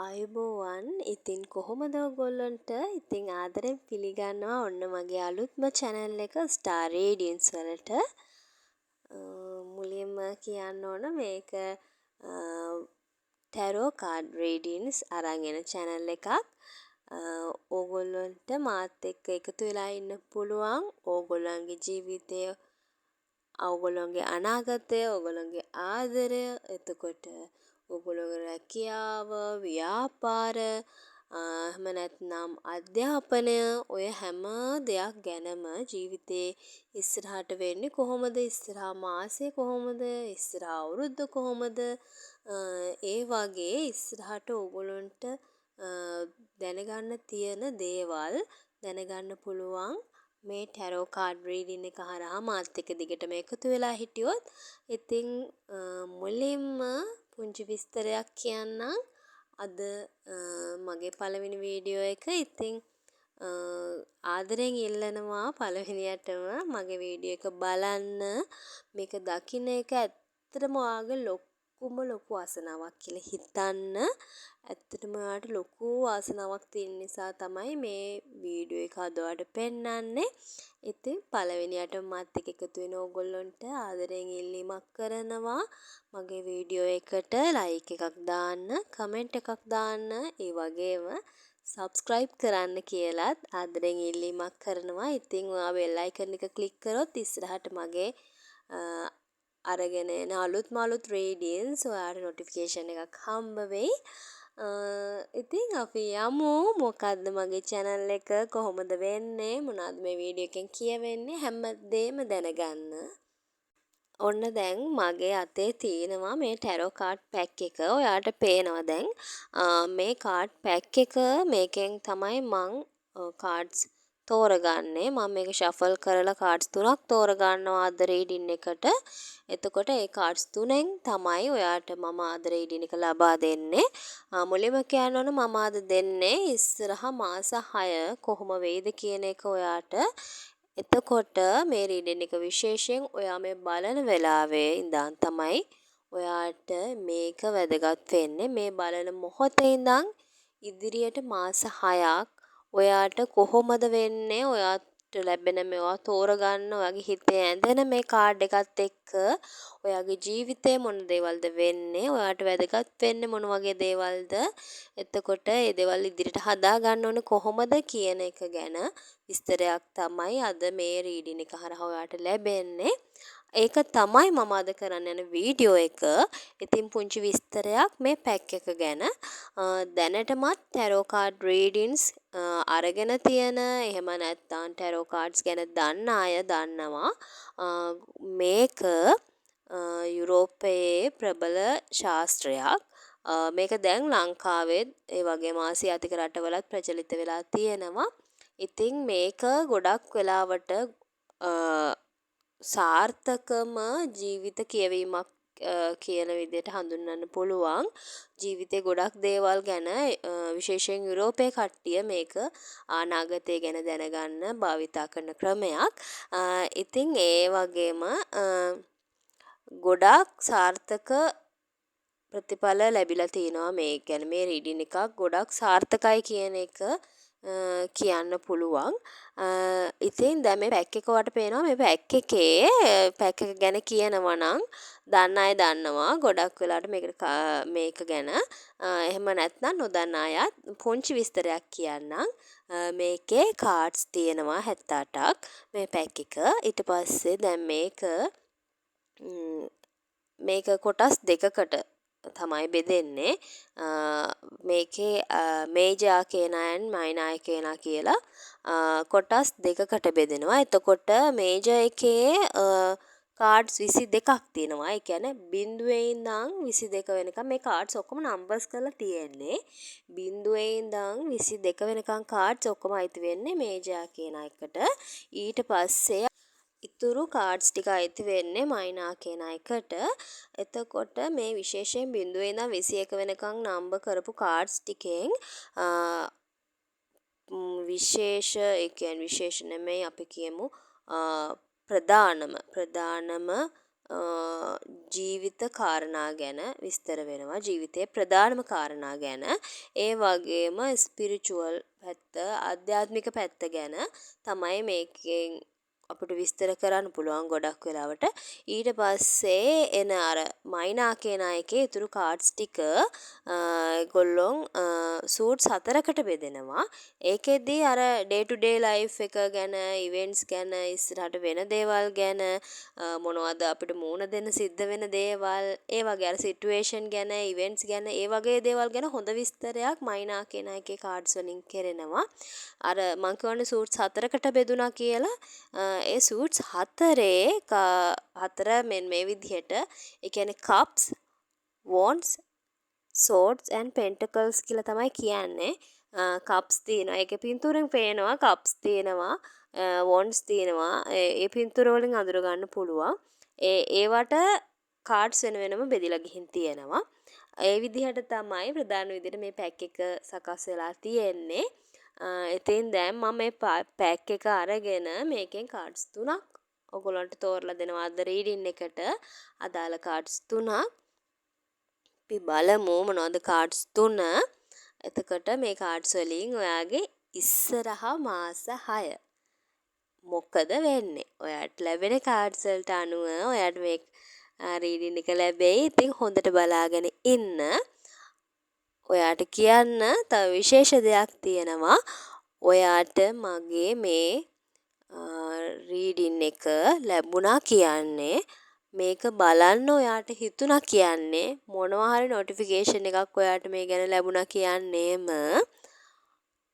ආයුබෝවන්. ඉතින් කොහොමද ඔයගොල්ලන්ට? ඉතින් ආදරෙන් පිළිගන්නවා ඔන්න මගේ අලුත්ම channel එක Star Radiance වලට. මුලින්ම කියන්න ඕන මේක tarot card readings අරන් එන channel එකක්. ඕගොල්ලන්ට මාත් එක්ක එකතු වෙලා ඉන්න පුළුවන්. ඕගොල්ලන්ගේ ජීවිතය, ඕගොල්ලන්ගේ අනාගතය, ඕගොල්ලන්ගේ ආදරය, එතකොට ඔගොල්ලෝගේ රැකියාව, ව්‍යාපාර, එහෙම නැත්නම් අධ්‍යාපනය, ඔය හැම දෙයක් ගැනම ජීවිතේ ඉස්සරහට වෙන්නේ කොහොමද, ඉස්සරහා මාසේ කොහොමද, ඉස්සරහා අවුරුද්ද කොහොමද, ඒ වගේ ඉස්සරහට ඕගොල්ලන්ට දැනගන්න තියෙන දේවල් දැනගන්න පුළුවන් මේ ටැරෝ කාඩ් රීඩින් එක හරහා මාත් එක්ක දිගටම එකතු වෙලා හිටියොත්. ඉතින් මුලින්ම පුංචි විස්තරයක් කියන්නම්. අද මගේ පළවෙනි වීඩියෝ එක. ඉතින් ආදරෙන් ඉල්ලනවා පළවෙනියටම මගේ වීඩියෝ එක බලන්න. මේක දකින්න එක ඇත්තටම ඔයාගේ ලොකු අසනාවක් කියලා හිතන්න. ඇත්තටම ඔයාට ලොකු වාසනාවක් තියෙන නිසා තමයි මේ වීඩියෝ එක අද ඔයාලට පෙන්වන්නේ. ඉතින් පළවෙනියට මාත් එක්ක එකතු වෙන ඕගොල්ලන්ට ආදරෙන් ඉල්ලීමක් කරනවා. මගේ වීඩියෝ එකට ලයික් එකක් දාන්න, කමෙන්ට් එකක් දාන්න, ඒ වගේම subscribe කරන්න කියලාත් ආදරෙන් ඉල්ලීමක් කරනවා. ඉතින් ඔයා bell icon එක click කරොත් ඉස්සරහට මගේ අරගෙන එන අලුත් readings ඔයාලට notification එකක් හම්බ වෙයි. ඉතින් අපි යමු මොකද්ද මගේ channel එක කොහොමද වෙන්නේ, මොනවද මේ වීඩියෝ එකෙන් කියවෙන්නේ, හැමදේම දැනගන්න. ඔන්න දැන් මගේ අතේ තියෙනවා මේ ටැරෝ කාඩ් පැක් එක. ඔයාලට පේනවා දැන් මේ කාඩ් පැක් එක. මේකෙන් තමයි මං කාඩ්ස් තෝරගන්නේ. මම මේක ෂෆල් කරලා කාඩ්ස් 3ක් තෝරගන්නවා අද රීඩින් එකට. එතකොට ඒ කාඩ්ස් 3ෙන් තමයි ඔයාට මම අද රීඩින් එක ලබා දෙන්නේ. මුලින්ම කියන්න ඕන මම අද දෙන්නේ ඉස්සරහා මාස 6 කොහොම වෙයිද කියන එක ඔයාට. එතකොට මේ රීඩින් එක විශේෂයෙන් ඔයා මේ බලන වෙලාවේ ඉඳන් තමයි ඔයාට මේක වැදගත් වෙන්නේ. මේ බලන මොහොතේ ඉඳන් ඉදිරියට මාස 6ක් ඔයාට කොහොමද වෙන්නේ, ඔයාට ලැබෙන මේවා තෝරගන්න, ඔයාගේ හිතේ ඇඳෙන මේ කාඩ් එකත් එක්ක ඔයාගේ ජීවිතේ මොන දේවල්ද වෙන්නේ, ඔයාට වැදගත් වෙන්නේ මොන වගේ දේවල්ද, එතකොට ඒ දේවල් ඉදිරියට හදා ගන්න ඕනේ කොහොමද කියන එක ගැන විස්තරයක් තමයි අද මේ රීඩින් එක හරහා ඔයාට ලැබෙන්නේ. ඒක තමයි මම අද කරන්න යන වීඩියෝ එක. ඉතින් පුංචි විස්තරයක් මේ පැක් එක ගැන. දැනටමත් ටැරෝ කාඩ් රීඩින්ස් අරගෙන තියෙන, එහෙම නැත්නම් ටැරෝ කාඩ්ස් ගැන දන්න අය දන්නවා. මේක යුරෝපයේ ප්‍රබල ශාස්ත්‍රයක්. මේක දැන් ලංකාවෙත් ඒ වගේම ආසියාතික රටවලත් ප්‍රචලිත වෙලා තියෙනවා. ඉතින් මේක ගොඩක් වෙලාවට සාර්ථකම ජීවිත කියවීමක් කියන විදිහට හඳුන්වන්න පුළුවන්. ජීවිතේ ගොඩක් දේවල් ගැන විශේෂයෙන් යුරෝපයේ කට්ටිය මේක අනාගතය ගැන දැනගන්න භාවිතා කරන ක්‍රමයක්. ඉතින් ඒ වගේම ගොඩක් සාර්ථක ප්‍රතිඵල ලැබිලා තිනවා. මේ කියන්නේ මේ රීඩින් එකක් ගොඩක් සාර්ථකයි කියන එක කියන්න පුළුවන්. ඉතින් දැන් මේ පැක් එක ඔයාලට පේනවා. මේ පැක් එකේ පැක් එක ගැන කියනවා නම් දන්න අය දන්නවා. ගොඩක් වෙලාවට මේක ගැන එහෙම නැත්නම් නොදන්න අයත් පුංචි විස්තරයක් කියන්නම්. මේකේ කාඩ්ස් තියෙනවා 78ක් මේ පැක් එක. ඊට පස්සේ දැන් මේක කොටස් දෙකකට තමයි බෙදෙන්නේ. මේකේ මේජා කේනායන් මයිනාය කේනා කියලා කොටස් දෙකකට බෙදෙනවා. එතකොට මේජා එකේ කාඩ්ස් 22ක් තියෙනවා. ඒ කියන්නේ 0 ඉඳන් 22 වෙනකම් මේ කාඩ්ස් ඔක්කොම නම්බර්ස් කරලා තියෙන්නේ. 0 ඉඳන් 22 වෙනකම් කාඩ්ස් ඔක්කොම අයිති වෙන්නේ මේජා කියන එකට. ඊට පස්සේ ඉතුරු කාඩ්ස් ටික අයිති වෙන්නේ මයිනා කියන එකට. එතකොට මේ විශේෂයෙන් 0 ඉඳන් 21 වෙනකම් නම්බර් කරපු කාඩ්ස් ටිකෙන් ඒ කියන්නේ විශේෂ නෙමෙයි අපි කියමු ප්‍රධානම ජීවිත කාරණා ගැන විස්තර වෙනවා. ජීවිතයේ ප්‍රධානම කාරණා ගැන. ඒ වගේම ස්පිරිචුවල් පැත්ත, ආධ්‍යාත්මික පැත්ත ගැන තමයි මේකෙන් අපිට විස්තර කරන්න පුළුවන් ගොඩක් වෙලාවට. ඊට පස්සේ එන අර මයිනා කියන එකේ ඉතුරු කාඩ්ස් ටික ඒගොල්ලොන් සූට්ස් 4කට බෙදෙනවා. ඒකෙදි අර ඩේ ටු ඩේ ලයිෆ් එක ගැන, ඉවෙන්ට්ස් ගැන, ඉස්සරහට වෙන දේවල් ගැන, මොනවද අපිට මූණ දෙන්න සිද්ධ වෙන දේවල්, ඒ වගේ අර සිටුේෂන් ගැන, ඉවෙන්ට්ස් ගැන, ඒ වගේ දේවල් ගැන හොඳ විස්තරයක් මයිනා කියන එකේ කාඩ්ස් වලින් කෙරෙනවා. අර මං කියවනේ සූට්ස් 4කට බෙදුනා කියලා. ඒ සූට්ස් 4 මේ විදිහට, ඒ කියන්නේ cups, wands, swords and pentacles කියලා තමයි කියන්නේ. cups තියෙනවා. ඒකේ පින්තූරෙන් පේනවා cups තියෙනවා, wands තියෙනවා. ඒ පින්තූර වලින් අඳුර ගන්න පුළුවන්. ඒවට කාඩ්ස් වෙන වෙනම බෙදලා ගිහින් තියෙනවා. ඒ විදිහට තමයි ප්‍රධාන විදිහට මේ පැක් එක සකස් වෙලා තියෙන්නේ. ඉතින් දැන් මම මේ පැක් එක අරගෙන මේකෙන් කාඩ්ස් 3ක් ඔයගොල්ලන්ට තෝරලා දෙනවා. අද රීඩින් එකට අදාළ කාඩ්ස් 3ක්. අපි බලමු මොනවද කාඩ්ස් 3. එතකොට මේ කාඩ්ස් වලින් ඔයාගේ ඉස්සරහා මාස 6 මොකද වෙන්නේ? ඔයාට ලැබෙන කාඩ්ස් වලට අනුව ඔයාට මේ රීඩින් එක ලැබෙයි. ඉතින් හොඳට බලාගෙන ඉන්න. ඔයාට කියන්න තව විශේෂ දෙයක් තියෙනවා. ඔයාට මගේ මේ රීඩින් එක ලැබුණා කියන්නේ, මේක බලන්න ඔයාට හිතුණා කියන්නේ, මොනවා හරි නොටිෆිකේෂන් එකක් ඔයාට මේ ගැන ලැබුණා කියන්නේම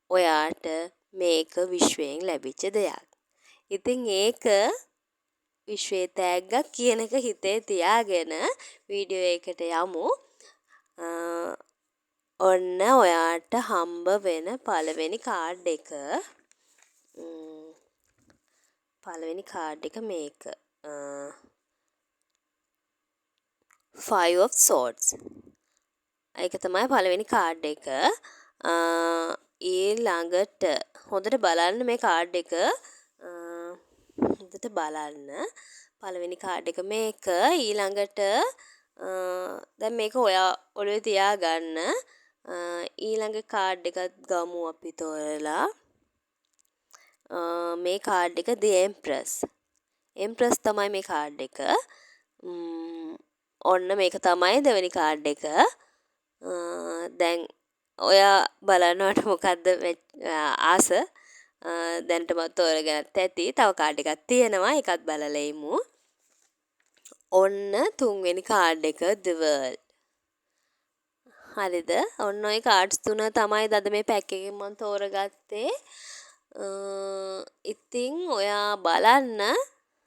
ඔයාට මේක විශ්වයෙන් ලැබිච්ච දෙයක්. ඉතින් ඒක විශ්වයේ තෑග්ගක් කියන එක හිතේ තියාගෙන වීඩියෝ එකට යමු. ඔන්න ඔයාට හම්බ වෙන පළවෙනි කාඩ් එක. පළවෙනි කාඩ් එක මේක. 5 of swords. ඒක තමයි පළවෙනි කාඩ් එක. ඊළඟට හොඳට බලන්න මේ කාඩ් එක. හොඳට බලන්න. පළවෙනි කාඩ් එක මේක. ඊළඟට දැන් මේක ඔයා ඔළුවේ තියාගන්න. ඊළඟ කාඩ් එකත් ගමු අපි තෝරලා. මේ කාඩ් එක The Empress. Empress තමයි මේ කාඩ් එක. ඔන්න මේක තමයි දෙවෙනි කාඩ් එක. දැන් ඔයා බලනවට මොකද්ද ආස? දැන්ටම තෝරගන්නත් ඇති. තව කාඩ් එකක් තියෙනවා. ඒකත් බලලා ඉමු. ඔන්න තුන්වෙනි කාඩ් එක The World. හරිද? ඔන්න ඔය කාඩ්ස් 3 තමයි අද මේ පැක් එකෙන් මම තෝරගත්තේ. ඉතින් ඔයා බලන්න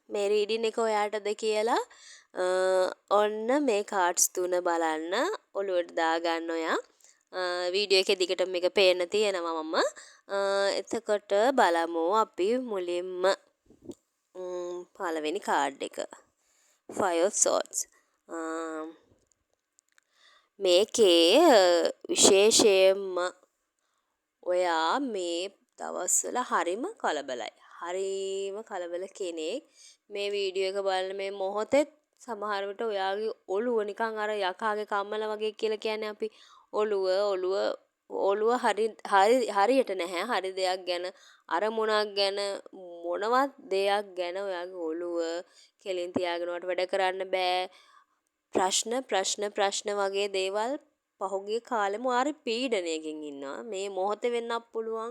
මේ රීඩින් එක ඔයාටද කියලා. ඔන්න මේ කාඩ්ස් 3 බලන්න ඔළුවට දාගන්න ඔයා. වීඩියෝ එකේ දිගටම මේක පේන්න තියෙනවා මම. එතකොට බලමු අපි මුලින්ම පළවෙනි කාඩ් එක. 5 of swords. මේකේ විශේෂයෙන්ම ඔයා මේ දවස්වල හරිම කලබලයි. හරිම කලබල කෙනෙක්. මේ වීඩියෝ එක බලන මේ මොහොතේ සමහර විට ඔයාගේ ඔළුව නිකන් අර යකාගේ කම්මල වගේ කියලා කියන්නේ අපි. ඔළුව හරියට නැහැ. හරි දෙයක් ගැන, අරමුණක් ගැන, මොනවත් දෙයක් ගැන ඔයාගේ ඔළුව කෙලින් තියාගෙන වැඩ කරන්න බෑ. ප්‍රශ්න වගේ දේවල් පහුගිය කාලෙම ආරි පීඩනයකින් ඉන්නවා. මේ මොහොතේ වෙන්නත් පුළුවන්,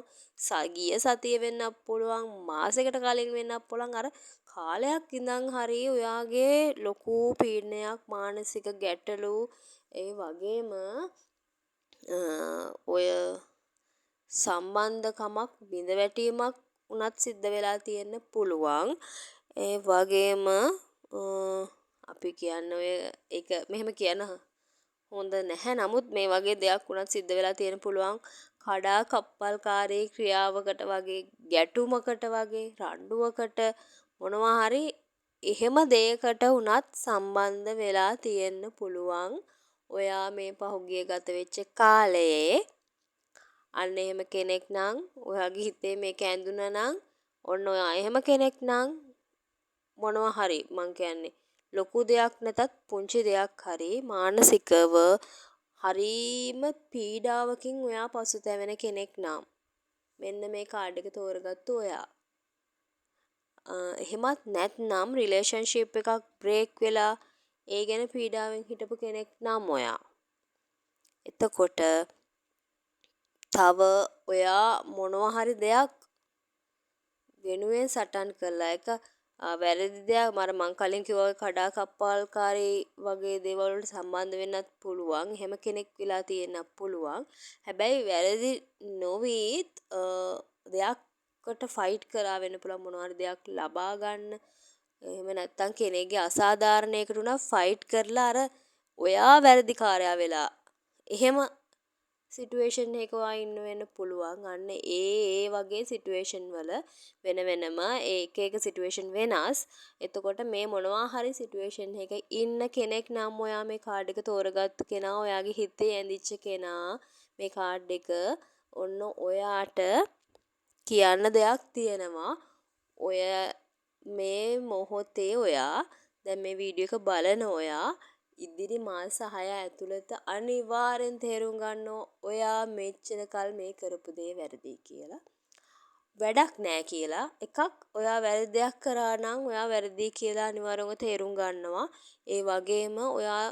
ගිය සතියේ වෙන්නත් පුළුවන්, මාසයකට කලින් වෙන්නත් පුළුවන්. අර කාලයක් ඉඳන් හරි ඔයාගේ ලොකු පීඩනයක්, මානසික ගැටලු, ඒ වගේම ඔය සම්බන්ධකමක් බිඳවැටීමක් උනත් සිද්ධ වෙලා තියෙන්න පුළුවන්. ඒ වගේම අපි කියන්නේ ඔය ඒක මෙහෙම කියන හොඳ නැහැ. නමුත් මේ වගේ දෙයක් උනත් සිද්ධ වෙලා තියෙන්න පුළුවන්. කඩා කප්පල්කාරී ක්‍රියාවකට වගේ, ගැටුමකට වගේ, රණ්ඩුවකට, මොනවා හරි එහෙම දෙයකට උනත් සම්බන්ධ වෙලා තියෙන්න පුළුවන්. ඔයා මේ පහුගිය ගත වෙච්ච කාලයේ අන්න එහෙම කෙනෙක් නම්, ඔයාගේ හිතේ මේක ඇඳුනා නම්, ඔන්න ඔයා එහෙම කෙනෙක් නම් මොනවා හරි මං කියන්නේ ලොකු දෙයක් නැතත් පුංචි දෙයක් හරි මානසිකව හරීම පීඩාවකින් ඔයා පසුතැවෙන කෙනෙක් නම් මෙන්න මේ කාඩ් එක තෝරගත්තු ඔයා. එහෙමත් නැත්නම් රිලේෂන්ෂිප් එකක් බ්‍රේක් වෙලා ඒ ගැන පීඩාවෙන් හිටපු කෙනෙක් නම් ඔයා. එතකොට තව ඔයා මොනවා හරි දෙයක් වෙනුවෙන් සටන් කළා. ඒක වැරදි දෙයක් මං කලින් කිව්වා කඩාකප්පල්කාරී වගේ දේවල් වලට සම්බන්ධ වෙන්නත් පුළුවන්. එහෙම කෙනෙක් වෙලා තියෙන්නත් පුළුවන්. හැබැයි වැරදි නොවිත් දෙයක්කට ෆයිට් කරා වෙන්න පුළුවන් මොනවා හරි දෙයක් ලබා ගන්න. එහෙම නැත්තම් කෙනෙක්ගේ අසාධාරණයකට උනා ෆයිට් කරලා අර ඔයා වැරදිකාරයා වෙලා. එහෙම සිටුේෂන් එකක ඉන්න වෙන්න පුළුවන්. අන්න ඒ වගේ සිටුේෂන් වල වෙන වෙනම ඒක එක සිටුේෂන් වෙනස්. එතකොට මේ මොනවා හරි සිටුේෂන් එකක ඉන්න කෙනෙක් නම් ඔයා මේ කාඩ් එක තෝරගත්තු කෙනා, ඔයාගේ හිතේ ඇඳිච්ච කෙනා මේ කාඩ් එක ඔන්න ඔයාට කියන්න දෙයක් තියෙනවා. ඔය මේ මොහොතේ ඔයා දැන් මේ වීඩියෝ එක බලන ඔයා ඉදිරි මාස 6 ඇතුළත අනිවාර්යෙන් තේරුම් ගන්න ඔයා මෙච්චර කල් මේ කරපු දේ වැරදි කියලා. වැඩක් නෑ කියලා. එකක් ඔයා වැරදි දෙයක් කරා නම් ඔයා වැරදි කියලා අනිවාර්යෙන්ම තේරුම් ගන්නවා. ඒ වගේම ඔයා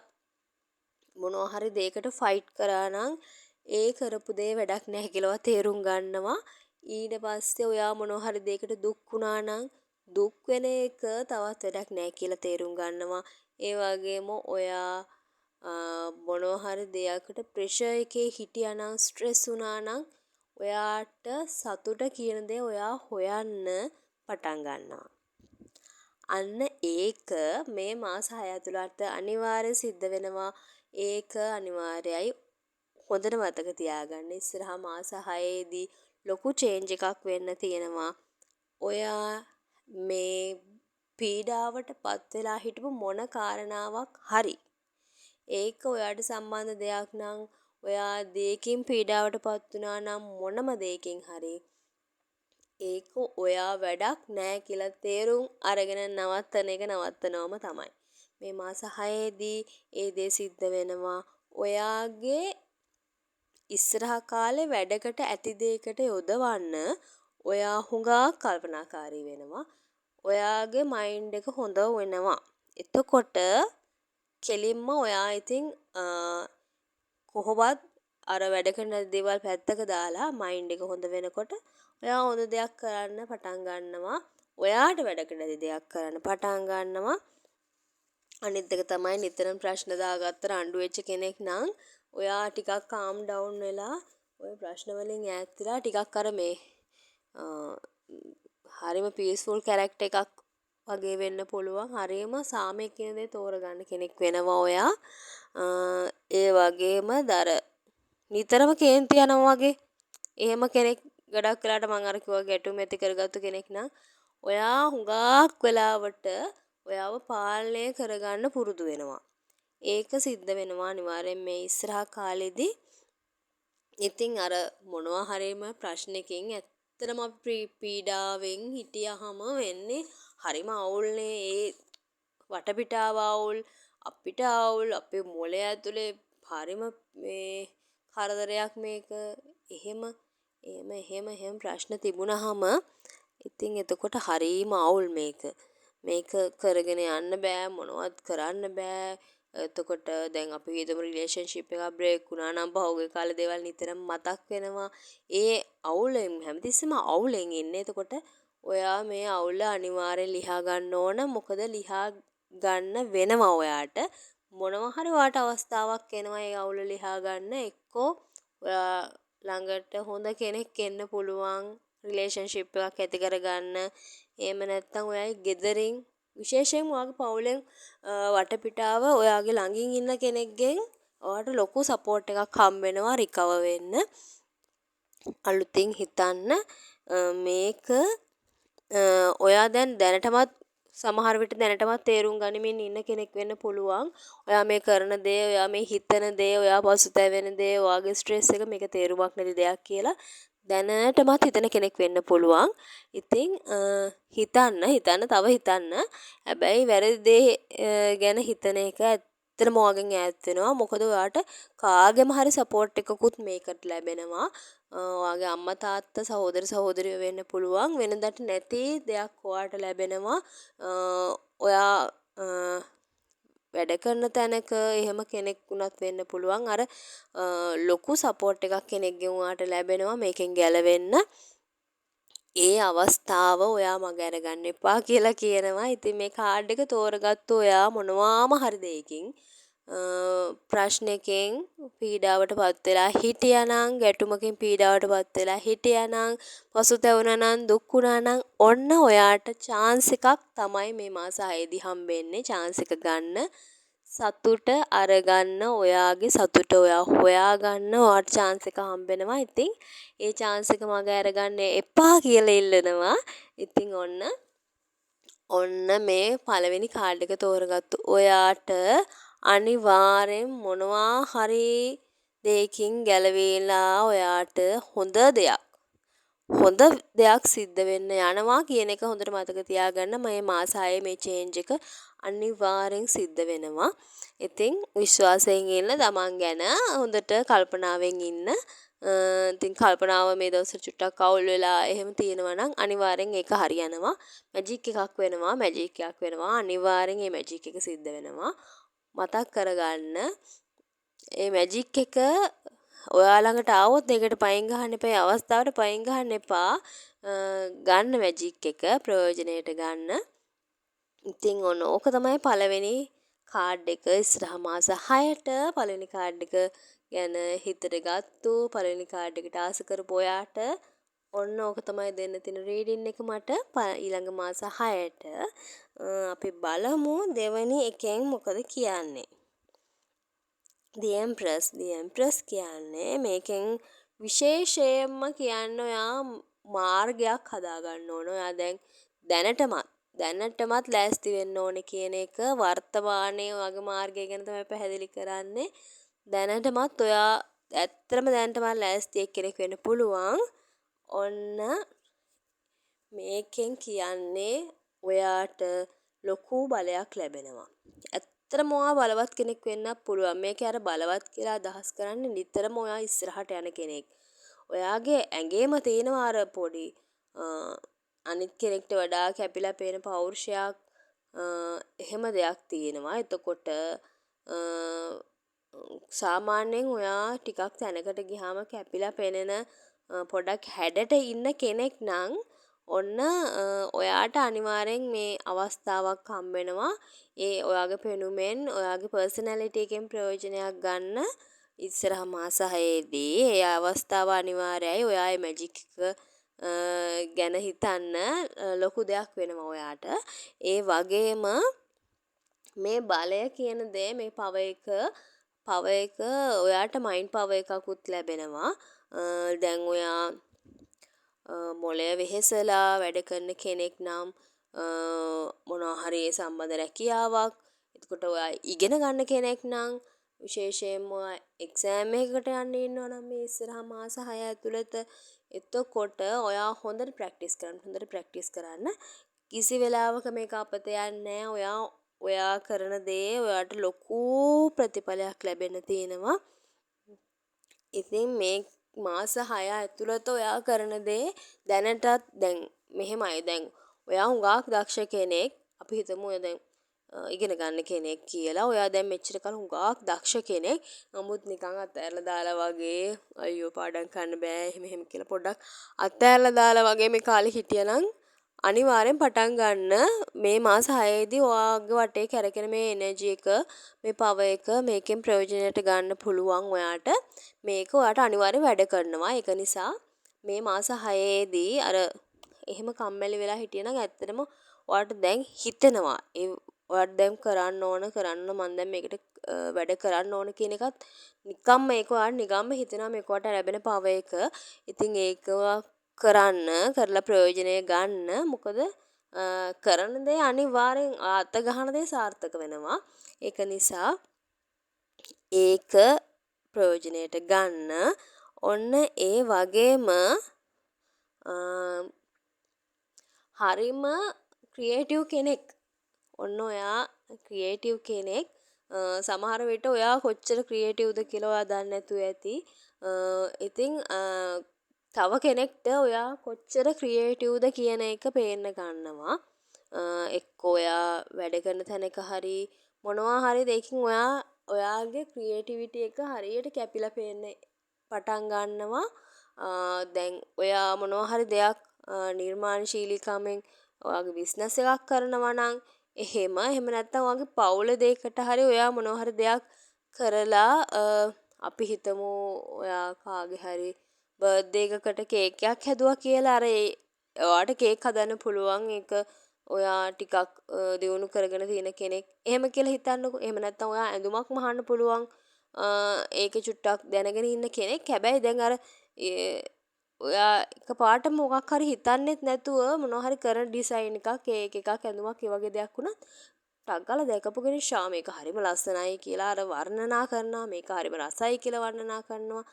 මොනවා හරි දෙයකට ෆයිට් කරා නම් ඒ කරපු දේ වැඩක් නෑ කියලා තේරුම් ගන්නවා. ඊට පස්සේ ඔයා මොනවා හරි දෙයකට දුක් වුණා නම් දුක් වෙන එක තවත් වැඩක් නෑ කියලා තේරුම් ගන්නවා. ඒ වගේම ඔයා මොනවා හරි දෙයකට ප්‍රෙෂර් එකේ හිටියා නම් ස්ට්‍රෙස් වුණා නම් ඔයාට සතුට කියන දේ ඔයා හොයන්න පටන් ගන්නවා. අන්න ඒක මේ මාස 6 ඇතුළත අනිවාර්යෙන් සිද්ධ වෙනවා. ඒක අනිවාර්යයි. හොඳට මතක තියාගන්න. ඉස්සරහා මාස 6ේදී ලොකු චේන්ජ් එකක් වෙන්න තියෙනවා. ඔයා මේ පීඩාවට පත් වෙලා හිටපු මොන කාරණාවක් හරි ඒක ඔයාට සම්බන්ධ දෙයක් නම් ඔයා දෙයකින් පීඩාවට පත් වුණා නම් මොනම දෙයකින් හරි ඒක ඔයා වැඩක් නෑ කියලා තේරුම් අරගෙන නවත්තන එක නවත්තනවම තමයි. මේ මාස 6ේදී ඒ දේ සිද්ධ වෙනවා. ඔයාගේ ඉස්සරහා කාලේ වැඩකට ඇති දෙයකට යොදවන්න ඔයා හුඟා කල්පනාකාරී වෙනවා. ඔයාගේ මයින්ඩ් එක හොඳ වෙනවා. එතකොට කෙලින්ම ඔයා ඉතින් කොහොමත් අර වැඩ කරන දේවල් පැත්තක දාලා මයින්ඩ් එක හොඳ වෙනකොට ඔයා හොඳ දෙයක් කරන්න පටන් ගන්නවා. ඔයාට වැඩ කරන දෙයක් කරන්න පටන් ගන්නවා. අනිත් එක තමයි නිතරම ප්‍රශ්න දාගත්ත රණ්ඩු වෙච්ච කෙනෙක් නම් ඔයා ටිකක් කාම් ඩවුන් වෙලා ඔය ප්‍රශ්න වලින් ඈත් වෙලා ටිකක් අර මේ හරිම පීස්ෆුල් කැරක්ටර් එකක් වගේ වෙන්න පුළුවන්. හරිම සාමය කියන දේ තෝරගන්න කෙනෙක් වෙනවා ඔයා. ඒ වගේම දර නිතරම කේන්ති යනවා වගේ. එහෙම කෙනෙක් ගොඩක් වෙලාට මම අර කිව්වා ගැටුම් ඇති කරගත්තු කෙනෙක් නම් ඔයා හුඟක් වෙලාවට ඔයාව පාලනය කරගන්න පුරුදු වෙනවා. ඒක සිද්ධ වෙනවා අනිවාර්යෙන් මේ ඉස්සරහා කාලෙදී. ඉතින් අර මොනවා හරිම ප්‍රශ්නකින් ඇත්තටම අපි පීඩාවෙන් හිටියාම වෙන්නේ හරිම අවුල්නේ. ඒ වටපිටාව අවුල්, අපිට අවුල්, අපේ මොළය ඇතුලේ හරිම මේ කරදරයක් මේක. එහෙම ප්‍රශ්න තිබුණාම ඉතින් එතකොට හරිම අවුල් මේක. මේක කරගෙන යන්න බෑ, මොනවත් කරන්න බෑ. එතකොට දැන් අපි හිතමු රිලේෂන්ෂිප් එකක් බ්‍රේක් වුණා නම් පහුගිය කාලේ දේවල් නිතරම මතක් වෙනවා. ඒ අවුලෙන් හැමතිස්සෙම අවුලෙන් ඉන්නේ. එතකොට ඔයා මේ අවුල අනිවාර්යෙන් ලියා ගන්න ඕන. මොකද ලියා ගන්න වෙනවා ඔයාට. මොනවා හරි ඔයාට අවස්ථාවක් එනවා ඒ අවුල ලියා ගන්න. එක්කෝ ඔයා ළඟට හොඳ කෙනෙක් එන්න පුළුවන් රිලේෂන්ෂිප් එකක් ඇති කරගන්න. එහෙම නැත්නම් ඔයාගේ ගෙදරින් විශේෂයෙන්ම ඔයාගේ පවුලෙන් වටපිටාව ඔයාගේ ළඟින් ඉන්න කෙනෙක්ගෙන් ඔයාට ලොකු සපෝට් එකක් හම්බ වෙනවා රිකවර් වෙන්න. අලුතින් හිතන්න මේක ඔයා දැන් දැනටමත් සමහර විට දැනටමත් තේරුම් ගනිමින් ඉන්න කෙනෙක් වෙන්න පුළුවන්. ඔයා මේ කරන දේ, ඔයා මේ හිතන දේ, ඔයා පසුතැවෙන දේ, ඔයාගේ ස්ට්‍රෙස් එක මේක තේරුමක් නැති දෙයක් කියලා. දැනටමත් හිතන කෙනෙක් වෙන්න පුළුවන්. ඉතින් හිතන්න තව හිතන්න. හැබැයි වැරදි දේ ගැන හිතන එක ඇත්තටම ඔයගෙන් ඈත් වෙනවා. මොකද ඔයාට කාගෙම හරි සපෝට් එකකුත් මේකට ලැබෙනවා. ඔයාගේ අම්මා තාත්තා සහෝදර සහෝදරියෝ වෙන්න පුළුවන්. වෙනදට නැති දෙයක් ඔයාට ලැබෙනවා. ඔයා වැඩ කරන තැනක එහෙම කෙනෙක් වුණත් වෙන්න පුළුවන්. අර ලොකු සපෝට් එකක් කෙනෙක්ගෙන් ඔයාට ලැබෙනවා මේකෙන් ගැලවෙන්න. ඒ අවස්ථාව ඔයා මග අරගන්න එපා කියලා කියනවා. ඉතින් මේ කාඩ් එක තෝරගත්තු ඔයා මොනවාම හරි දෙයකින් ප්‍රශ්නකින් පීඩාවට පත් වෙලා හිටියානම්, ගැටුමකින් පීඩාවට පත් වෙලා හිටියානම්, පසුතැවුණා නම්, දුක් වුණා නම් ඔන්න ඔයාට chance එකක් තමයි මේ මාස 6 දී හම්බෙන්නේ. chance එක ගන්න, සතුට අරගන්න, ඔයාගේ සතුට ඔයා හොයාගන්න ඔයාට chance එක හම්බෙනවා. ඉතින් ඒ chance එක මග අරගන්න එපා කියලා ඉල්ලනවා. ඉතින් ඔන්න මේ පළවෙනි කාඩ් එක තෝරගත්තු ඔයාට අනිවාර්යෙන් මොනවා හරි දෙයකින් ගැලවිලා ඔයාට හොඳ දෙයක් සිද්ධ වෙන්න යනවා කියන එක හොඳට මතක තියාගන්න. මේ මාස 6 මේ චේන්ජ් එක අනිවාර්යෙන් සිද්ධ වෙනවා. ඉතින් විශ්වාසයෙන් ඉන්න, තමන් ගැන හොඳට කල්පනාවෙන් ඉන්න. ඉතින් කල්පනාව මේ දවස්වල චුට්ටක් අවුල් වෙලා එහෙම තියෙනවා නම් අනිවාර්යෙන් ඒක හරියනවා. මැජික් එකක් වෙනවා. අනිවාර්යෙන් මේ මැජික් එක සිද්ධ වෙනවා. මතක් කරගන්න. ඒ මැජික් එක ඔයා ළඟට ආවොත් ඒකට පයින් ගහන්න එපා. ඒ අවස්ථාවට පයින් ගහන්න එපා. ගන්න මැජික් එක ප්‍රයෝජනෙට ගන්න. ඉතින් ඕක තමයි පළවෙනි කාඩ් එක. ඉස්සරහ මාස 6ට පළවෙනි කාඩ් එක ගැන හිතට ගත්තු පළවෙනි කාඩ් එකට ආස කරපු ඔයාට ඔන්න ඕක තමයි දෙන්න තියෙන රීඩින් එක මට ඊළඟ මාස 6ට. අපි බලමු දෙවනි එකෙන් මොකද කියන්නේ. The Empress කියන්නේ මේකෙන් විශේෂයෙන්ම කියන්න ඔයා මාර්ගයක් හදාගන්න ඕන. ඔයා දැනටමත් ලෑස්ති වෙන්න ඕනේ කියන එක වර්තමානයේ ඔයාගේ මාර්ගය ගැන තමයි පැහැදිලි කරන්නේ. දැනටමත් ඔයා දැනටමත් ලෑස්ති එක්කෙනෙක් වෙන්න පුළුවන්. ඔන්න මේකෙන් කියන්නේ ඔයාට ලොකු බලයක් ලැබෙනවා. ඇත්තටම ඔයා බලවත් කෙනෙක් වෙන්නත් පුළුවන්. මේකේ අර බලවත් කියලා අදහස් කරන්නේ නිතරම ඔයා ඉස්සරහට යන කෙනෙක්. ඔයාගේ ඇඟේම තියෙනවා අර පොඩි අනිත් කෙනෙක්ට වඩා කැපිලා පේන පෞරුෂයක් එහෙම දෙයක් තියෙනවා. එතකොට සාමාන්‍යයෙන් ඔයා ටිකක් තැනකට ගියාම කැපිලා පෙනෙන පොඩක් හැඩට ඉන්න කෙනෙක් නම් ඔන්න ඔයාට අනිවාර්යෙන් මේ අවස්ථාවක් හම්බ වෙනවා. ඒ ඔයාගේ පෙනුමෙන් ඔයාගේ පර්සනැලිටි එකෙන් ප්‍රයෝජනයක් ගන්න ඉස්සරහ මාස 6 දී ඒ අවස්ථාව අනිවාර්යයි. ඔයා මේ මැජික් එක ගැන හිතන්න ලොකු දෙයක් වෙනවා ඔයාට. ඒ වගේම මේ බලය කියන දේ මේ පව එක ඔයාට මයින්ඩ් පව එකකුත් ලැබෙනවා. දැන් ඔයා මොළය වෙහෙසලා වැඩ කරන කෙනෙක් නම් මොනවා හරි සම්බන්ධ රැකියාවක්, එතකොට ඔයා ඉගෙන ගන්න කෙනෙක් නම් විශේෂයෙන්ම එක්සෑම් එකකට යන්න ඉන්නවා නම් මේ ඉස්සරහා මාස 6 ඇතුළත එතකොට ඔයා හොඳට ප්‍රැක්ටිස් කරන්න. කිසි වෙලාවක මේක අපත යන්නේ නැහැ. ඔයා කරන දේ ඔයාට ලොකු ප්‍රතිඵලයක් ලැබෙන්න තියෙනවා. ඉතින් මේ මාස 6 ඇතුළත ඔයා කරන දේ දැනටත් දැන් මෙහෙමයි. දැන් ඔයා හුඟක් දක්ෂ කෙනෙක්. අපි හිතමු ඔයා දැන් ඉගෙන ගන්න කෙනෙක් කියලා. ඔයා දැන් මෙච්චර කල් හුඟක් දක්ෂ කෙනෙක්. නමුත් නිකන් අතෑරලා දාලා වගේ අයියෝ පාඩම් කරන්න බෑ එහෙම කියලා පොඩ්ඩක් අතෑරලා දාලා වගේ මේ කාලේ හිටියනම් අනිවාර්යෙන් පටන් ගන්න. මේ මාස 6 දී ඔයාගේ වටේ කැරකෙන මේ එනර්ජි එක, මේ පව එක මේකෙන් ප්‍රයෝජනයට ගන්න පුළුවන් ඔයාට. මේක ඔයාට අනිවාර්යෙන් වැඩ කරනවා. ඒක නිසා මේ මාස 6 දී අර එහෙම කම්මැලි වෙලා හිටියනම් ඇත්තටම ඔයාට දැන් හිතෙනවා. ඔයාට දැන් කරන්න මම දැන් මේකට වැඩ කරන්න ඕන කියන එකත් නිකම්ම ඒක ඔයාට නිකම්ම හිතෙනවා මේක ඔයාට ලැබෙන පව එක. ඉතින් ඒක කරලා ප්‍රයෝජනය ගන්න. මොකද කරන දේ අනිවාර්යෙන් අත ගහන දේ සාර්ථක වෙනවා. ඒක නිසා ඒක ප්‍රයෝජනයට ගන්න. ඔන්න ඒ වගේම හරිම ක්‍රියේටිව් කෙනෙක්. ඔන්න ඔයා ක්‍රියේටිව් කෙනෙක්. සමහර විට ඔයා කොච්චර ක්‍රියේටිව්ද කියලා ඔයා දන්නේ නැතුව ඇති. ඉතින් තව කෙනෙක්ට ඔයා කොච්චර ක්‍රියේටිව්ද කියන එක පේන්න ගන්නවා. එක්ක ඔයා වැඩ කරන තැනක හරි මොනවා හරි දෙයකින් ඔයාගේ ක්‍රියේටිවිටි එක හරියට කැපිලා පේන්න පටන් ගන්නවා. දැන් ඔයා මොනවා හරි දෙයක් නිර්මාණශීලීකමෙන් ඔයාගේ බිස්නස් එකක් කරනවා නම් එහෙම නැත්නම් ඔයාගේ පවුල දෙයකට හරි ඔයා මොනවා හරි දෙයක් කරලා අපි හිතමු ඔයා කාගේ හරි බර්ත්ඩේ එකකට කේක් එකක් හැදුවා කියලා අර ඔයාට කේක් හදන්න පුළුවන් ඒක ඔයා ටිකක් දියුණු කරගෙන තියෙන කෙනෙක් එහෙම කියලා හිතන්නකෝ. එහෙම නැත්නම් ඔයා ඇඳුමක් මහන්න පුළුවන් ඒකේ චුට්ටක් දැනගෙන ඉන්න කෙනෙක්. හැබැයි දැන් අර ඔයා එකපාරට මොකක් හරි හිතන්නෙත් නැතුව මොනවා හරි කරන ඩිසයින් එකක් කේක් එකක් ඇඳුමක් ඒ වගේ දෙයක් වුණත් ටක් ගාලා දැකපු කෙනෙක් ෂා මේක හරිම ලස්සනයි කියලා අර වර්ණනා කරනවා. මේක හරිම රසයි කියලා වර්ණනා කරනවා.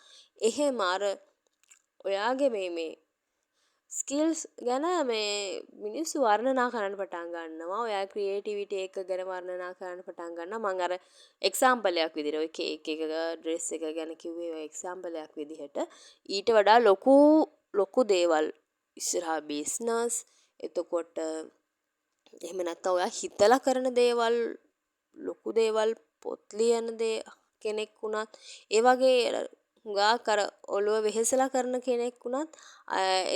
එහෙම අර ඔයාගේ මේ ස්කිල්ස් ගැන මේ මිනිස්සු වර්ණනා කරන්න පටන් ගන්නවා. ඔයා ක්‍රියේටිවිටි එක ගැන වර්ණනා කරන්න පටන් ගන්නවා. මම අර එක්සැම්පලයක් විදිහට ඔය කේක් එක ඩ්‍රෙස් එක ගැන කිව්වේ ඔය එක්සැම්පලයක් විදිහට. ඊට වඩා ලොකු දේවල් ඉස්සරහා බිස්නස් එතකොට එහෙම නැත්නම් ඔයා හිතලා කරන දේවල් ලොකු දේවල් පොත් ලියන කෙනෙක් වුණත් ඒ වගේ හුඟක් අර ඔළුව වෙහෙසලා කරන කෙනෙක් වුණත්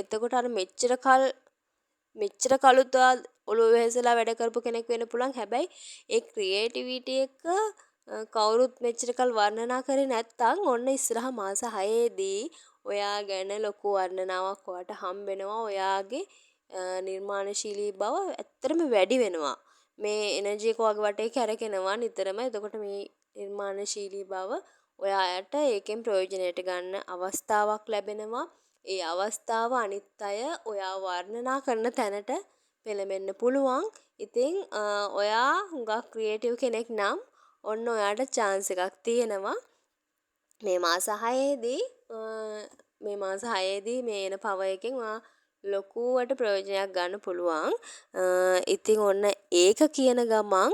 එතකොට අර මෙච්චර කලුත් ඔළුව වෙහෙසලා වැඩ කරපු කෙනෙක් වෙන්න පුළුවන්. හැබැයි ඒ ක්‍රියේටිවිටි එක කවුරුත් මෙච්චර කල් වර්ණනා කරේ නැත්තම් ඔන්න ඉස්සරහා මාස 6ේදී ඔයා ගැන ලොකු වර්ණනාවක් ඔයාට හම්බ වෙනවා. ඔයාගේ නිර්මාණශීලී බව ඇත්තටම වැඩි වෙනවා. මේ එනර්ජි එක වගේ වටේ කැරකෙනවා නිතරම. එතකොට මේ නිර්මාණශීලී බව ඔයාට ඒකෙන් ප්‍රයෝජනයට ගන්න අවස්ථාවක් ලැබෙනවා. ඒ අවස්ථාව අනිත් අය ඔයා වර්ණනා කරන තැනට පෙළඹෙන්න පුළුවන්. ඉතින් ඔයා හුඟක් ක්‍රියේටිව් කෙනෙක් නම් ඔන්න ඔයාට chance එකක් තියෙනවා. මේ මාස 6ේදී මේ එන පව එකෙන් ඔයා ලොකුවට ප්‍රයෝජනයක් ගන්න පුළුවන්. ඉතින් ඔන්න ඒක කියන ගමන්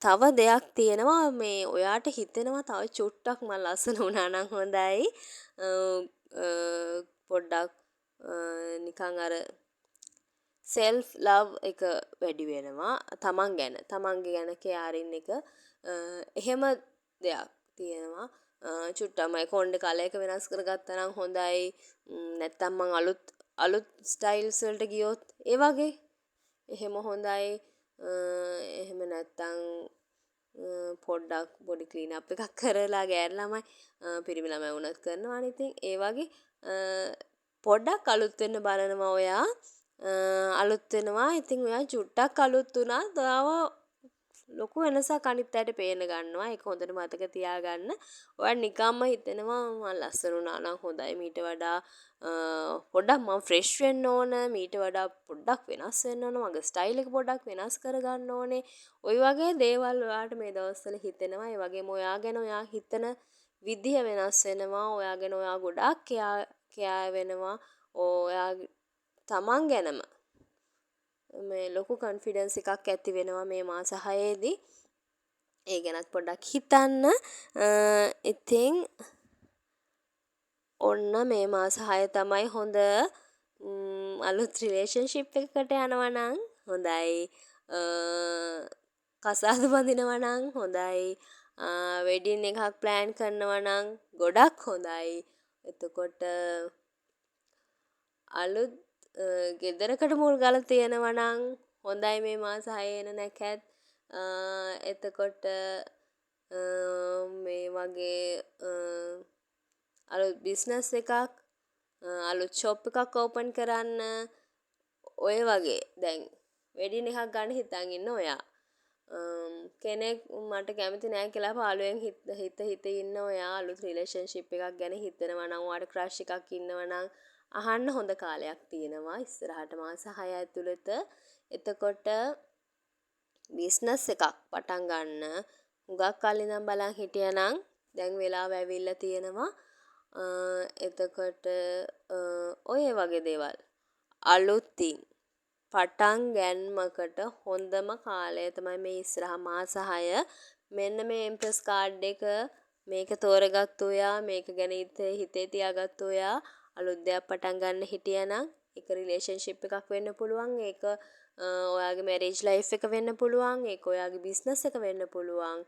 තව දෙයක් තියෙනවා මේ ඔයාට හිතෙනවා තව චුට්ටක් මම ලස්සන වුණා නම් හොඳයි. පොඩ්ඩක් නිකන් අර self love එක වැඩි වෙනවා. තමන්ගේ ගැන කෑරින් එක එහෙම දෙයක් තියෙනවා. චුට්ටක් මම කොණ්ඩේ කලර් එක වෙනස් කරගත්තා නම් හොඳයි. නැත්තම් මං අලුත් ස්ටයිල්ස් වලට ගියොත් ඒ වගේ එහෙම හොඳයි. එහෙම නැත්තම් පොඩ්ඩක් බොඩි ක්ලීන් අප් එකක් කරලා ගෑනු ළමයි පිරිමි ළමයි වුණත් කරනවානේ. ඉතින් ඒ වගේ පොඩ්ඩක් අලුත් වෙන්න බලනවා ඔයා. අලුත් වෙනවා. ඉතින් ඔයා චුට්ටක් අලුත් වුණත් ඔයාව ලොකු වෙනසක් අනිත් අයට පේන්න ගන්නවා. ඒක හොඳට මතක තියාගන්න. ඔයා නිකම්ම හිතෙනවා මම ලස්සන වුණා නම් හොඳයි. මීට වඩා පොඩ්ඩක් මම ෆ්‍රෙෂ් වෙන්න ඕන. මීට වඩා පොඩ්ඩක් වෙනස් වෙන්න ඕන. මගේ ස්ටයිල් එක පොඩ්ඩක් වෙනස් කරගන්න ඕනේ. ওই වගේ දේවල් ඔයාට මේ දවස්වල හිතෙනවා. ඒ වගේම ඔයා ගැන ඔයා හිතන විදිහ වෙනස් වෙනවා. ඔයා ගැන ඔයා ගොඩාක් කෙයා වෙනවා. ඔයා තමන් ගැනම මේ ලොකු කොන්ෆිඩන්ස් එකක් ඇති වෙනවා මේ මාස 6ේදී. ඒ ගැනත් පොඩ්ඩක් හිතන්න. ඉතින් ඔන්න මේ මාස 6 තමයි හොඳ අලුත් රිලේෂන්ෂිප් එකකට යනවා නම් හොඳයි. කසාද බඳිනවා නම් හොඳයි. වෙඩින් එකක් ප්ලෑන් කරනවා නම් ගොඩක් හොඳයි. එතකොට අලුත් ගෙදරකට මුල් ගාලා තියෙනවා නම් හොඳයි මේ මාස 6 එන නැකත්. එතකොට මේ වගේ අලුත් බිස්නස් එකක් අලුත් ෂොප් එකක් ඕපන් කරන්න ඔය වගේ දැන් වෙඩින් එකක් ගන්න හිතන් ඉන්න ඔයා කෙනෙක් මට කැමති නෑ කියලා පාළුවෙන් හිත ඉන්න ඔයා අලුත් රිලේෂන්ෂිප් එකක් ගැන හිතනවා නම් ඔයාට ක්‍රෂ් එකක් ඉන්නවා නම් අහන්න හොඳ කාලයක් තියෙනවා ඉස්සරහට මාස 6 ඇතුළත. එතකොට බිස්නස් එකක් පටන් ගන්න හුඟක් කල් ඉඳන් බලන් හිටියනම් දැන් වෙලාව ඇවිල්ලා තියෙනවා. එතකොට ඔය වගේ දේවල්. අලුතින් පටන් ගැන්මකට හොඳම කාලය තමයි මේ ඉස්සරහා මාස 6. මෙන්න මේ එම්ප්‍රස් කාඩ් එක මේක තෝරගත්තු ඔයා මේක ගැන හිතේ තියාගත්තු ඔයා අලුත් දෙයක් පටන් ගන්න හිටියනම් ඒක රිලේෂන්ෂිප් එකක් වෙන්න පුළුවන්. ඒක ඔයාගේ මැරේජ් ලයිෆ් එක වෙන්න පුළුවන්. ඒක ඔයාගේ බිස්නස් එක වෙන්න පුළුවන්.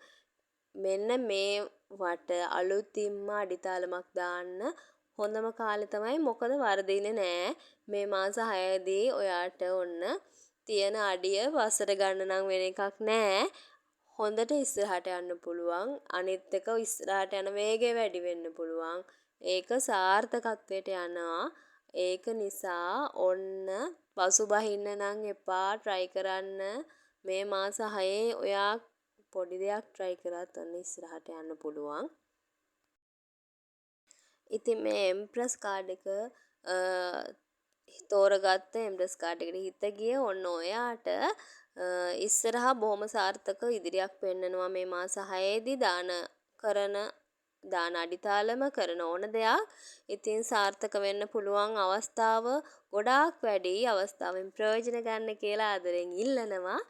මෙන්න මේ වට අලුතින්ම අඩිතාලමක් දාන්න හොඳම කාලේ තමයි. මොකද වරදින්නේ නෑ. මේ මාස 6 දී ඔයාට ඔන්න තියෙන අඩිය වසර ගන්න නම් වෙන එකක් නෑ. හොඳට ඉස්සරහට යන්න පුළුවන්. අනිත් එක ඉස්සරහට යන වේගය වැඩි වෙන්න පුළුවන්. ඒක සාර්ථකත්වයට යනවා. ඒක නිසා ඔන්න පසුබහින්න නම් එපා. try කරන්න. මේ මාස 6 ඔයා පොඩි දෙයක් try කරත් ඔන්න ඉස්සරහට යන්න පුළුවන්. ඉතින් මේ එම්ප්‍රස් කාඩ් එක තෝරගත්ත එම්ප්‍රස් කාඩ් එකට හිත ගිය ඔන්න ඔයාට ඉස්සරහා බොහොම සාර්ථක ඉදිරියක් පෙන්නනවා මේ මාස 6 දී දාන අඩිතාලම කරන ඕන දෙයක්. ඉතින් සාර්ථක වෙන්න පුළුවන් අවස්ථාව ගොඩාක් වැඩි. අවස්ථාවෙන් ප්‍රයෝජන ගන්න කියලා ආදරෙන් ඉල්ලනවා.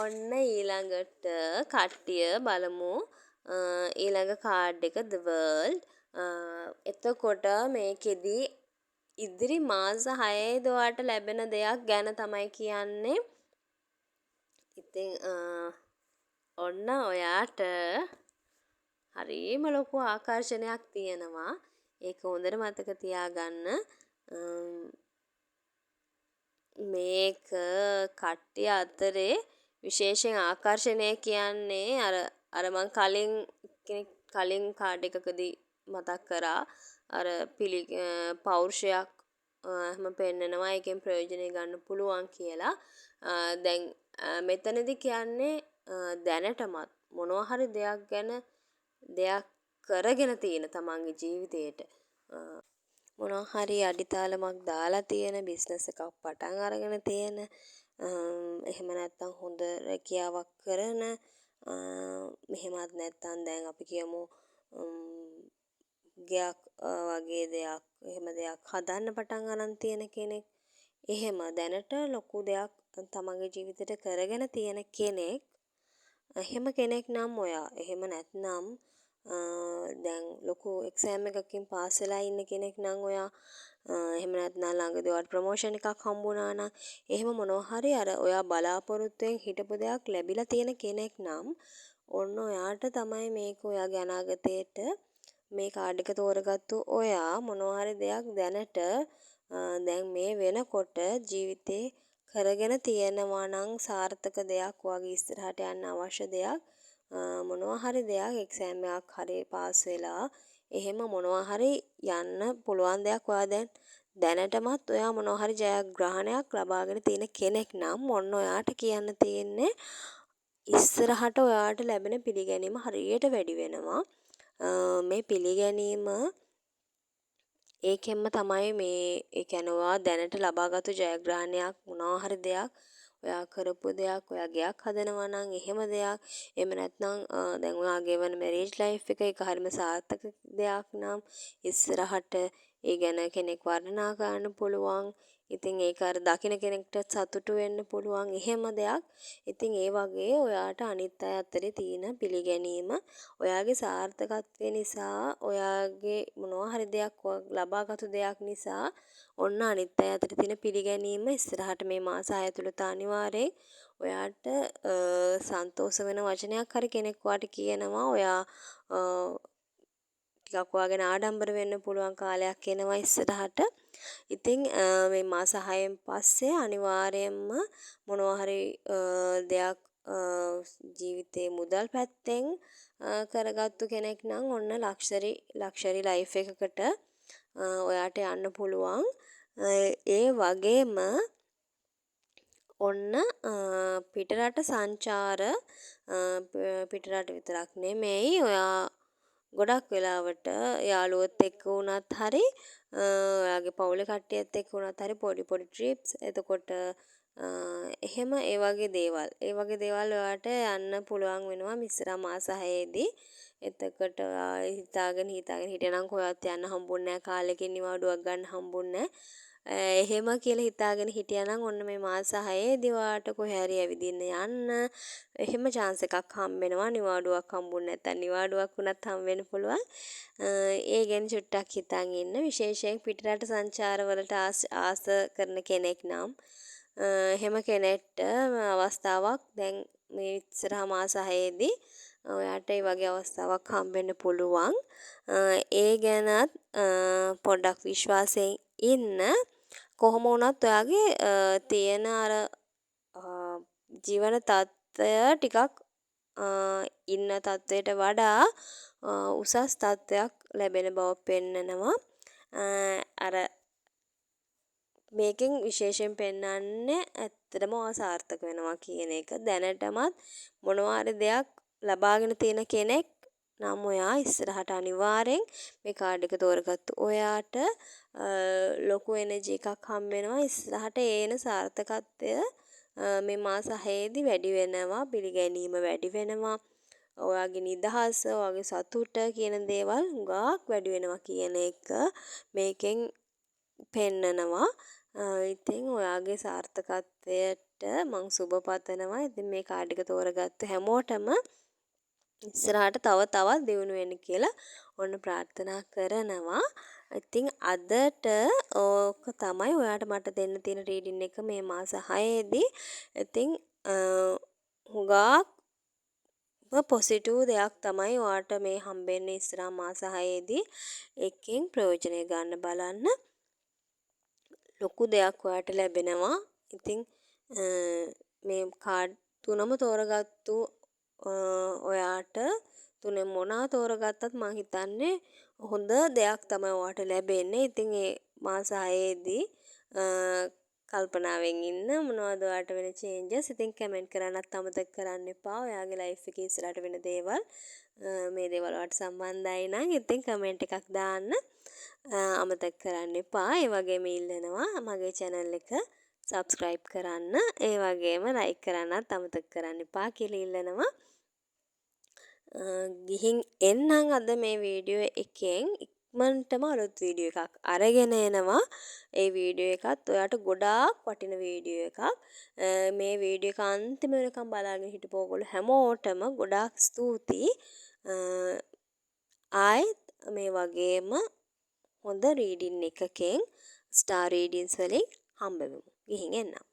ඔන්න ඊළඟට කට්ටිය බලමු ඊළඟ කාඩ් එක The World. එතකොට මේකෙදි ඉදිරි මාස 6 දොට ලැබෙන දෙයක් ගැන තමයි කියන්නේ. ඉතින් ඔන්න ඔයාට හරිම ලොකු ආකර්ෂණයක් තියෙනවා. ඒක හොඳට මතක තියාගන්න. මේක කට්ටිය අතරේ විශේෂයෙන් ආකර්ෂණය කියන්නේ අර මං කලින් කාඩ් එකකදී මතක් කරා අර පෞරුෂයක් එහෙම පෙන්නනවා. ඒකෙන් ප්‍රයෝජනෙ ගන්න පුළුවන් කියලා. දැන් මෙතනදී කියන්නේ දැනටමත් මොනවා හරි දෙයක් ගැන දෙයක් කරගෙන තියෙන තමන්ගේ ජීවිතේට මොනවා හරි අඩිතාලමක් දාලා තියෙන බිස්නස් එකක් පටන් අරගෙන තියෙන එහෙම නැත්නම් හොඳ රැකියාවක් කරන මෙහෙමත් නැත්නම් දැන් අපි කියමු ගයක් වගේ දෙයක් එහෙම දෙයක් හදන්න පටන් අරන් තියෙන කෙනෙක්. එහෙම දැනට ලොකු දෙයක් තමන්ගේ ජීවිතේට කරගෙන තියෙන කෙනෙක්. එහෙම කෙනෙක් නම් ඔයා. එහෙම නැත්නම් දැන් ලොකු එක්සෑම් එකකින් පාස් වෙලා ඉන්න කෙනෙක් නම් ඔයා. එහෙම නැත්නම් ළඟදී ඔයාට ප්‍රොමෝෂන් එකක් හම්බුණා නම් එහෙම මොනවා හරි අර ඔයා බලාපොරොත්තුෙන් හිටපු දෙයක් ලැබිලා තියෙන කෙනෙක් නම් ඔන්න ඔයාට තමයි මේක ඔයාගේ අනාගතේට මේ කාඩ් එක තෝරගත්තු ඔයා මොනවා හරි දෙයක් දැනට දැන් මේ වෙනකොට ජීවිතේ කරගෙන තියෙනවා නම් සාර්ථක දෙයක් වගේ ඉස්සරහට යන්න අවශ්‍ය දෙයක් මොනවා හරි දෙයක් එක්සෑම් එකක් හරි පාස් වෙලා එහෙම මොනවා හරි යන්න පුළුවන් දෙයක් ඔයා දැනටමත් ඔයා මොනවා හරි ජයග්‍රහණයක් ලබාගෙන තියෙන කෙනෙක් නම් ඔන්න ඔයාට කියන්න තියෙන්නේ ඉස්සරහට ඔයාට ලැබෙන පිළිගැනීම හරියට වැඩි වෙනවා. මේ පිළිගැනීම ඒකෙන්ම තමයි මේ ඒ කියන්නේ ඔයා දැනට ලබාගත්තු ජයග්‍රහණයක් මොනවා හරි දෙයක් ඔයා කරපු දෙයක් ඔයා ගයක් හදනවා නම් එහෙම දෙයක් එහෙම නැත්නම් දැන් ඔයාගේ වන මැරේජ් ලයිෆ් එක ඒක හරිම සාර්ථක දෙයක් නම් ඉස්සරහට ඒ ගැන කෙනෙක් වර්ණනා කරන්න පුළුවන්. ඉතින් ඒක අර දකින්න කෙනෙක්ට සතුටු වෙන්න පුළුවන් එහෙම දෙයක්. ඉතින් ඒ වගේ ඔයාට අනිත් අය අතරේ තියෙන පිළිගැනීම ඔයාගේ සාර්ථකත්වය නිසා ඔයාගේ මොනවා හරි දෙයක් ලබාගත්තු දෙයක් නිසා ඔන්න අනිත් අය අතරේ තියෙන පිළිගැනීම ඉස්සරහට මේ මාස 6 ඇතුළත අනිවාර්යෙන් ඔයාට සන්තෝෂ වෙන වචනයක් හරි කෙනෙක් ඔයාට කියනවා. ඔයා ටිකක් ඔයාගෙන ආඩම්බර වෙන්න පුළුවන් කාලයක් එනවා ඉස්සරහට. ඉතින් මේ මාස 6න් පස්සේ අනිවාර්යයෙන්ම මොනවා හරි දෙයක් ජීවිතේ මුදල් පැත්තෙන් කරගත්තු කෙනෙක් නම් ඔන්න ලක්ෂරි ලයිෆ් එකකට ඔයාට යන්න පුළුවන්. ඒ වගේම ඔන්න පිටරට සංචාර පිටරට විතරක් නෙමෙයි ඔයා ගොඩක් වෙලාවට යාළුවොත් එක්ක වුණත් හරි ඔයාගේ පවුලේ කට්ටියත් එක්ක වුණත් හරි පොඩි ට්‍රිප්ස් එතකොට එහෙම ඒ වගේ දේවල් ඔයාට යන්න පුළුවන් වෙනවා මිස්සරා මාස 6 දී. එතකොට හිතාගෙන හිටියනම් කොහෙවත් යන්න හම්බුන්නේ නැහැ, කාලෙකින් නිවාඩුවක් ගන්න හම්බුන්නේ නැහැ. එහෙම කියලා හිතාගෙන හිටියනම් ඔන්න මේ මාස 6ේදී ඔයාට කොහේ හරි ඇවිදින්න යන්න එහෙම chance එකක් හම්බෙනවා. නිවාඩුවක් හම්බුන්නේ නැත්නම් නිවාඩුවක් වුණත් හම්බෙන්න පුළුවන්. ඒ ගැන චුට්ටක් හිතන් ඉන්න. විශේෂයෙන් පිටරට සංචාර වලට ආස කරන කෙනෙක් නම් එහෙම කෙනෙක්ට අවස්ථාවක් දැන් මේ ඉස්සරහා මාස 6ේදී ඔයාට ඒ වගේ අවස්ථාවක් හම්බෙන්න පුළුවන්. ඒ ගැනත් පොඩ්ඩක් විශ්වාසයෙන් ඉන්න. කොහොම වුණත් ඔයාගේ තියෙන අර ජීවන තත්ත්වය ටිකක් ඉන්න තත්ත්වයට වඩා උසස් තත්ත්වයක් ලැබෙන බව පෙන්නනවා. අර මේකෙන් විශේෂයෙන් පෙන්වන්නේ ඇත්තටම සාර්ථක වෙනවා කියන එක. දැනටමත් මොනවා හරි දෙයක් ලබාගෙන තියෙන කෙනෙක් නම් ඔයා ඉස්සරහට අනිවාර්යෙන් මේ කාඩ් එක තෝරගත්තු ඔයාට ලොකු එනර්ජි එකක් හම්බ වෙනවා. ඉස්සරහට එන සාර්ථකත්වය මේ මාස 6ේදී වැඩි වෙනවා. පිළිගැනීම වැඩි වෙනවා. ඔයාගේ නිදහස, ඔයාගේ සතුට කියන දේවල් හුඟක් වැඩි වෙනවා කියන එක මේකෙන් පෙන්නනවා. ඉතින් ඔයාගේ සාර්ථකත්වයට මං සුබ පතනවා. ඉතින් මේ කාඩ් එක තෝරගත්ත හැමෝටම ඉස්සරහට තව තවත් දියුණු වෙන්න කියලා ඔන්න ප්‍රාර්ථනා කරනවා. ඉතින් අදට ඕක තමයි ඔයාට මට දෙන්න තියෙන රීඩින් එක මේ මාස 6ේදී. ඉතින් හුඟක් පොසිටිව් දෙයක් තමයි ඔයාට මේ හම්බෙන්නේ ඉස්සරහා මාස 6ේදී. එකකින් ප්‍රයෝජනය ගන්න බලන්න. ලොකු දෙයක් ඔයාට ලැබෙනවා. ඉතින් මේ කාඩ් තුනම තෝරගත්තු ඔයාට තුනෙන් මොනවා තෝරගත්තත් මං හිතන්නේ හොඳ දෙයක් තමයි ඔයාට ලැබෙන්නේ. ඉතින් මේ මාස 6ේදී කල්පනාවෙන් ඉන්න මොනවද ඔයාට වෙන චේන්ජස්. ඉතින් කමෙන්ට් කරන්නත් අමතක කරන්න එපා. ඔයාගේ ලයිෆ් එකේ ඉස්සරහට වෙන දේවල් මේ දේවල් වලට සම්බන්ධයි නම් ඉතින් කමෙන්ට් එකක් දාන්න අමතක කරන්න එපා. ඒ වගේම ඉල්ලනවා මගේ channel එක subscribe කරන්න. ඒ වගේම like කරන්නත් අමතක කරන්න එපා කියලා ඉල්ලනවා. ගිහින් එන්නම් අද මේ වීඩියෝ එකෙන් ඉක්මනටම අලුත් වීඩියෝ එකක් අරගෙන එනවා. ඒ වීඩියෝ එකත් ඔයාට ගොඩාක් වටින වීඩියෝ එකක්. මේ වීඩියෝ එක අන්තිම වෙනකම් බලාගෙන හිටපු ඔයගොල්ලෝ හැමෝටම ගොඩාක් ස්තුතියි. ආයෙත් මේ වගේම හොඳ රීඩින් එකකින් ස්ටාර් රීඩින්ස් වලින් හම්බ වෙමු. ගිහින් එන්නම්.